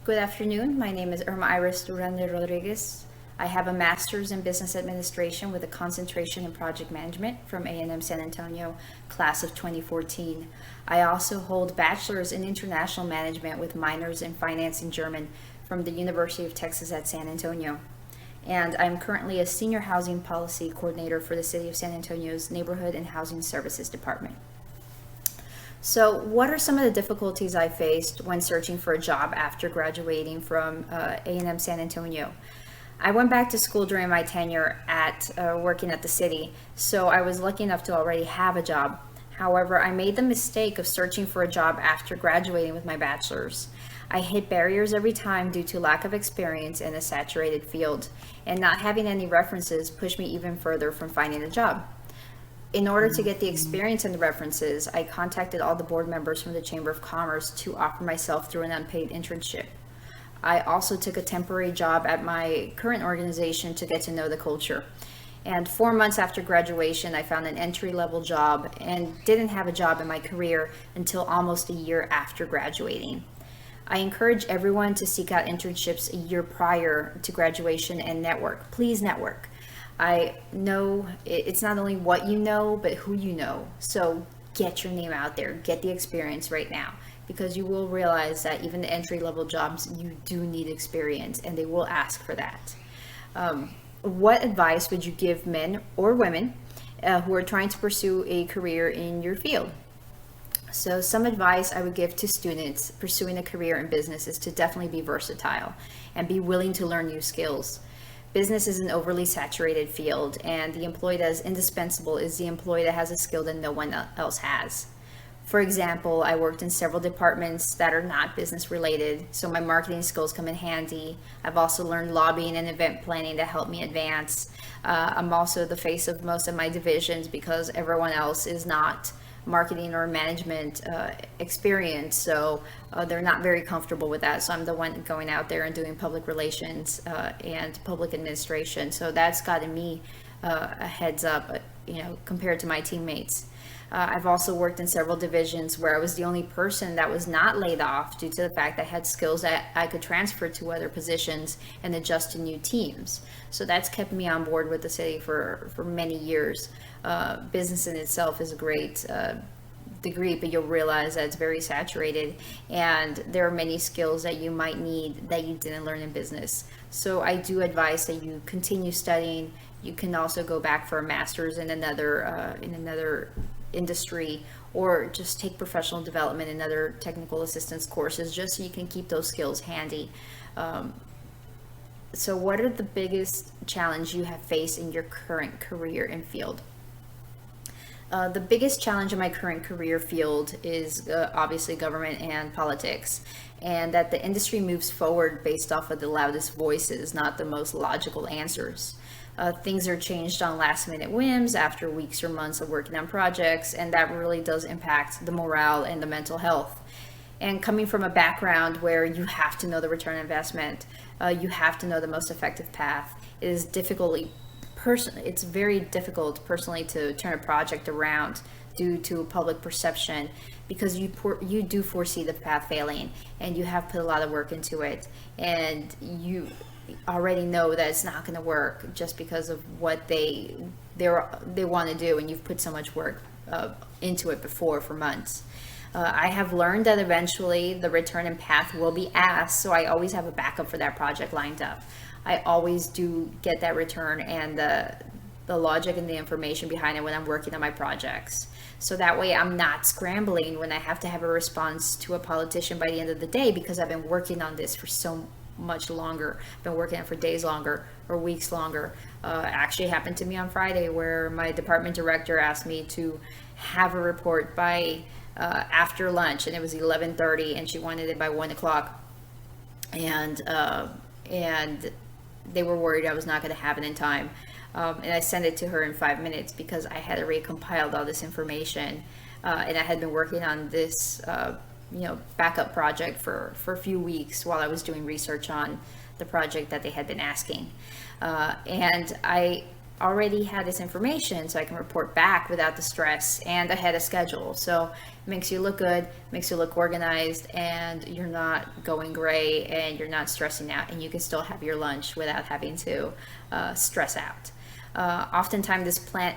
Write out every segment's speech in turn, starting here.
Good afternoon. My name is Irma Duran Rodriguez. I have a master's in business administration with a concentration in project management from A&M San Antonio, class of 2014. I also hold bachelor's in international management with minors in finance and German from the University of Texas at San Antonio. And I'm currently a senior housing policy coordinator for the City of San Antonio's Neighborhood and Housing Services Department. So, what are some of the difficulties I faced when searching for a job after graduating from A&M San Antonio? I went back to school during my tenure at working at the city, so I was lucky enough to already have a job. However, I made the mistake of searching for a job after graduating with my bachelor's. I hit barriers every time due to lack of experience in a saturated field, and not having any references pushed me even further from finding a job. In order to get the experience and the references, I contacted all the board members from the Chamber of Commerce to offer myself through an unpaid internship. I also took a temporary job at my current organization to get to know the culture. And 4 months after graduation, I found an entry-level job and didn't have a job in my career until almost a year after graduating. I encourage everyone to seek out internships a year prior to graduation and network. Please network. I know it's not only what you know, but who you know. So get your name out there, get the experience right now, because you will realize that even the entry level jobs, you do need experience and they will ask for that. What advice would you give men or women who are trying to pursue a career in your field? So some advice I would give to students pursuing a career in business is to definitely be versatile and be willing to learn new skills. Business is an overly saturated field, and the employee that is indispensable is the employee that has a skill that no one else has. For example, I worked in several departments that are not business related, so my marketing skills come in handy. I've also learned lobbying and event planning to help me advance. I'm also the face of most of my divisions because everyone else is not marketing or management experience, so they're not very comfortable with that. So I'm the one going out there and doing public relations and public administration. So that's gotten me a heads up, compared to my teammates. I've also worked in several divisions where I was the only person that was not laid off due to the fact I had skills that I could transfer to other positions and adjust to new teams. So that's kept me on board with the city for many years. Business in itself is a great degree, but you'll realize that it's very saturated and there are many skills that you might need that you didn't learn in business. So I do advise that you continue studying. You can also go back for a master's in another industry, or just take professional development and other technical assistance courses just so you can keep those skills handy. So what are the biggest challenge you have faced in your current career and field? The biggest challenge in my current career field is obviously government and politics, and that the industry moves forward based off of the loudest voices, not the most logical answers. Things are changed on last minute whims after weeks or months of working on projects, and that really does impact the morale and the mental health. And coming from a background where you have to know the return on investment, you have to know the most effective path, it is it's very difficult personally to turn a project around due to public perception, because you do foresee the path failing and you have put a lot of work into it, and you already know that it's not going to work just because of what they want to do, and you've put so much work into it before for months. I have learned that eventually the return and path will be asked, so I always have a backup for that project lined up. I always do get that return and the logic and the information behind it when I'm working on my projects. So that way I'm not scrambling when I have to have a response to a politician by the end of the day, because I've been working on this for so much longer. I've been working on it for days longer or weeks longer. Actually happened to me on Friday where my department director asked me to have a report by after lunch, and it was 11:30 and she wanted it by 1 o'clock, and they were worried I was not going to have it in time. And I sent it to her in 5 minutes because I had already compiled all this information, and I had been working on this backup project for a few weeks while I was doing research on the project that they had been asking. And I already had this information, so I can report back without the stress, and I had a schedule. So it makes you look good, makes you look organized, and you're not going gray and you're not stressing out, and you can still have your lunch without having to stress out. Oftentimes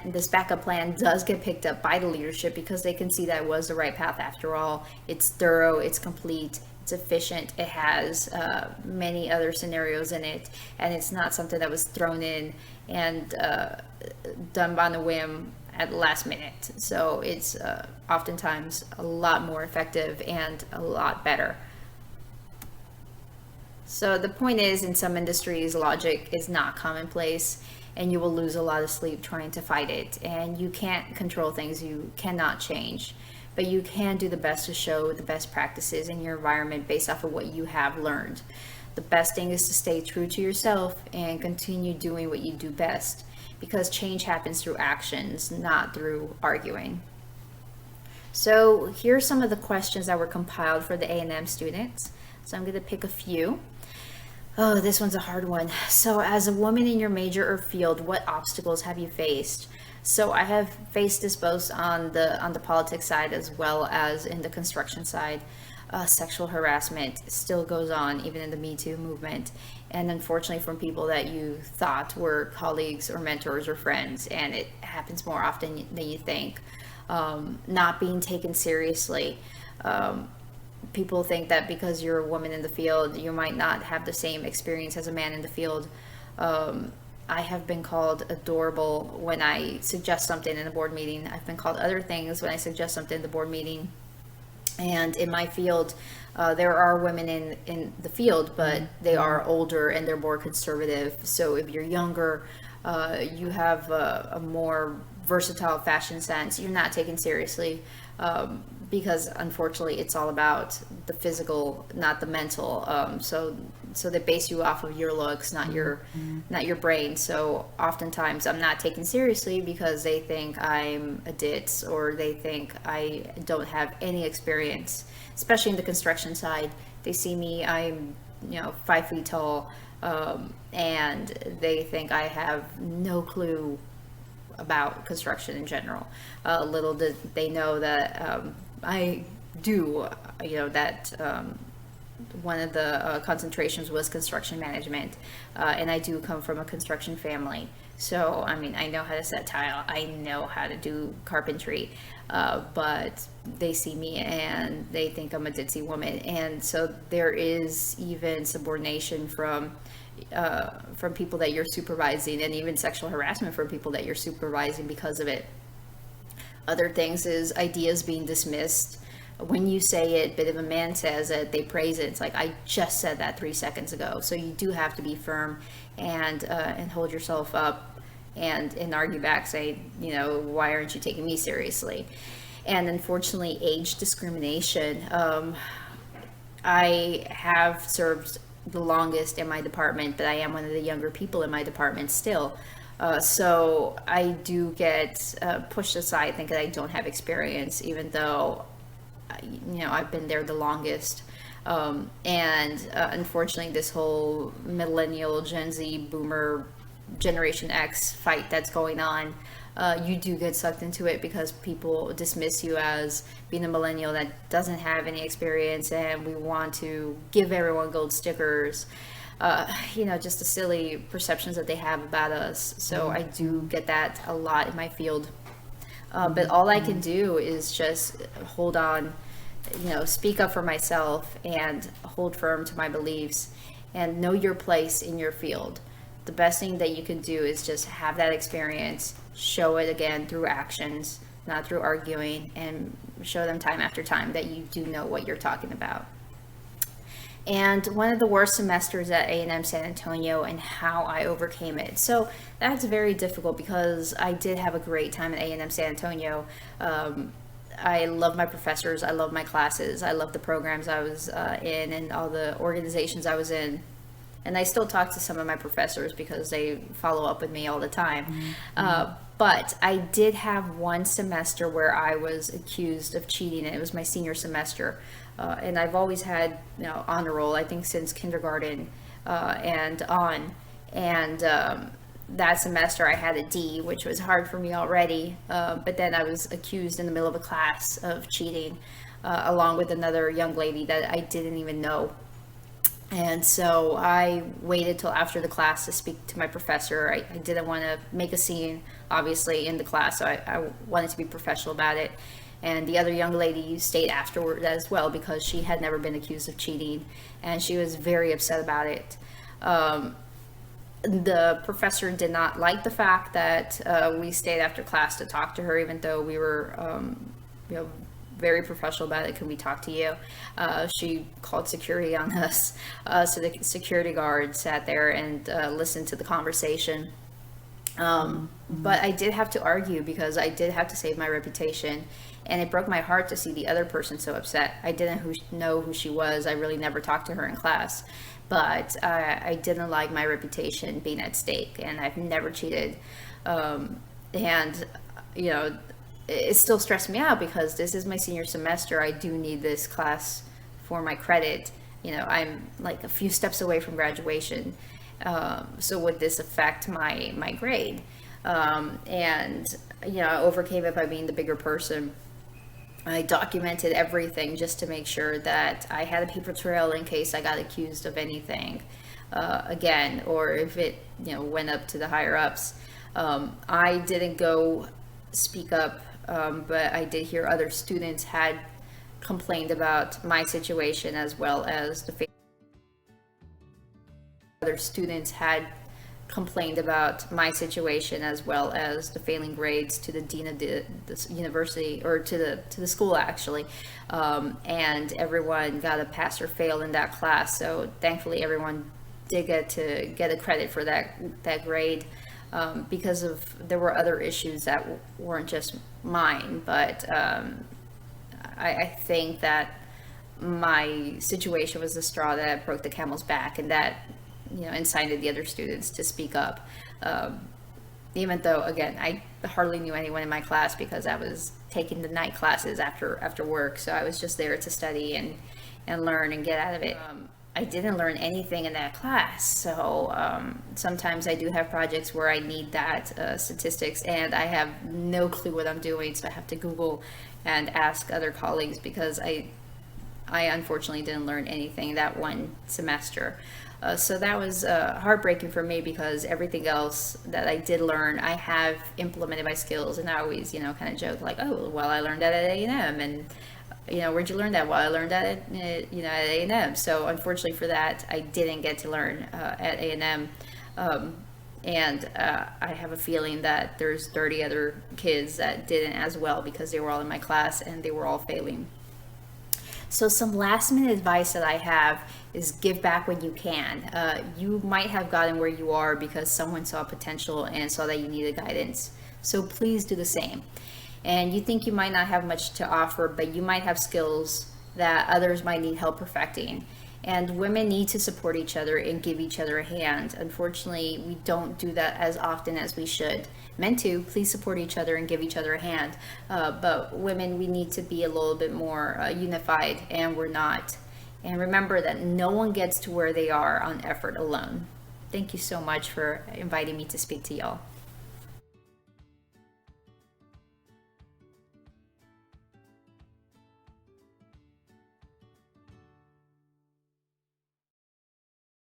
this backup plan does get picked up by the leadership because they can see that it was the right path after all. It's thorough, it's complete, it's efficient, it has many other scenarios in it, and it's not something that was thrown in and done on a whim at the last minute. So it's oftentimes a lot more effective and a lot better. So the point is, in some industries, logic is not commonplace, and you will lose a lot of sleep trying to fight it. And you can't control things you cannot change, but you can do the best to show the best practices in your environment based off of what you have learned. The best thing is to stay true to yourself and continue doing what you do best, because change happens through actions, not through arguing. So here are some of the questions that were compiled for the A&M students. So I'm going to pick a few. Oh, this one's a hard one. So as a woman in your major or field, what obstacles have you faced? So I have faced this both on the politics side as well as in the construction side. Sexual harassment still goes on even in the Me Too movement, and unfortunately from people that you thought were colleagues or mentors or friends, and it happens more often than you think. Not being taken seriously. People think that because you're a woman in the field, you might not have the same experience as a man in the field. I have been called adorable when I suggest something in a board meeting. I've been called other things when I suggest something in the board meeting. And in my field, there are women in the field, but they are older and they're more conservative. So if you're younger, you have a more versatile fashion sense, you're not taken seriously, because unfortunately it's all about the physical, not the mental. So they base you off of your looks, not your brain. So oftentimes I'm not taken seriously because they think I'm a ditz, or they think I don't have any experience, especially in the construction side. They see me, I'm 5 feet tall, and they think I have no clue about construction in general. Little did they know that I do, that one of the concentrations was construction management, and I do come from a construction family. So, I mean, I know how to set tile, I know how to do carpentry, but they see me and they think I'm a ditzy woman. And so there is even subordination from people that you're supervising, and even sexual harassment from people that you're supervising because of it. Other things is ideas being dismissed when you say it, but if a man says it, they praise it. It's like, I just said that 3 seconds ago. So you do have to be firm and hold yourself up and argue back, say, why aren't you taking me seriously? And unfortunately, age discrimination. I have served the longest in my department, but I am one of the younger people in my department still. So I do get pushed aside thinking I don't have experience, even though I've been there the longest. And unfortunately, this whole millennial, Gen Z, boomer, Generation X fight that's going on, you do get sucked into it because people dismiss you as being a millennial that doesn't have any experience, and we want to give everyone gold stickers. Just the silly perceptions that they have about us. So I do get that a lot in my field. But all I can do is just hold on, speak up for myself and hold firm to my beliefs and know your place in your field. The best thing that you can do is just have that experience, show it again through actions, not through arguing, and show them time after time that you do know what you're talking about. And one of the worst semesters at A&M San Antonio and how I overcame it. So that's very difficult because I did have a great time at A&M San Antonio. I love my professors, I love my classes, I love the programs I was in and all the organizations I was in. And I still talk to some of my professors because they follow up with me all the time. But I did have one semester where I was accused of cheating, and it was my senior semester. And I've always had, honor roll, I think since kindergarten and on. And that semester I had a D, which was hard for me already. But then I was accused in the middle of a class of cheating, along with another young lady that I didn't even know. And so I waited till after the class to speak to my professor. I didn't want to make a scene, obviously, in the class, so I wanted to be professional about it. And the other young lady stayed afterward as well because she had never been accused of cheating, and she was very upset about it. The professor did not like the fact that we stayed after class to talk to her, even though we were, you know, very professional about it. Can we talk to you? She called security on us. So the security guard sat there and listened to the conversation. But I did have to argue because I did have to save my reputation. And it broke my heart to see the other person so upset. I didn't know who she was. I really never talked to her in class. But I didn't like my reputation being at stake. And I've never cheated. And, you know, it still stressed me out because this is my senior semester. I do need this class for my credit. You know, I'm like a few steps away from graduation. So would this affect my grade? And, you know, I overcame it by being the bigger person. I documented everything just to make sure that I had a paper trail in case I got accused of anything again, or if it, you know, went up to the higher ups. I didn't go speak up, but I did hear other students had complained about my situation as well as the other students had complained about my situation as well as the failing grades to the dean of the university, or to the school actually, and everyone got a pass or fail in that class. So thankfully everyone did get a credit for that grade, because of there were other issues that weren't just mine, but I think that my situation was the straw that broke the camel's back, and that, you know, incited the other students to speak up. Even though, again, I hardly knew anyone in my class because I was taking the night classes after work. So I was just there to study and learn and get out of it. I didn't learn anything in that class. So sometimes I do have projects where I need that statistics, and I have no clue what I'm doing. So I have to Google and ask other colleagues because I unfortunately didn't learn anything that one semester. So that was heartbreaking for me because everything else that I did learn, I have implemented my skills, and I always, you know, kind of joke like, oh, well, I learned that at A&M, and you know, where'd you learn that? Well, I learned that at, you know, at A&M. So unfortunately for that, I didn't get to learn at A&M. And I have a feeling that there's 30 other kids that didn't as well because they were all in my class and they were all failing. So some last minute advice that I have is give back when you can. You might have gotten where you are because someone saw potential and saw that you needed guidance. So please do the same. And you think you might not have much to offer, but you might have skills that others might need help perfecting. And women need to support each other and give each other a hand. Unfortunately, we don't do that as often as we should. Men too, please support each other and give each other a hand. But women, we need to be a little bit more unified, and we're not. And remember that no one gets to where they are on effort alone. Thank you so much for inviting me to speak to y'all.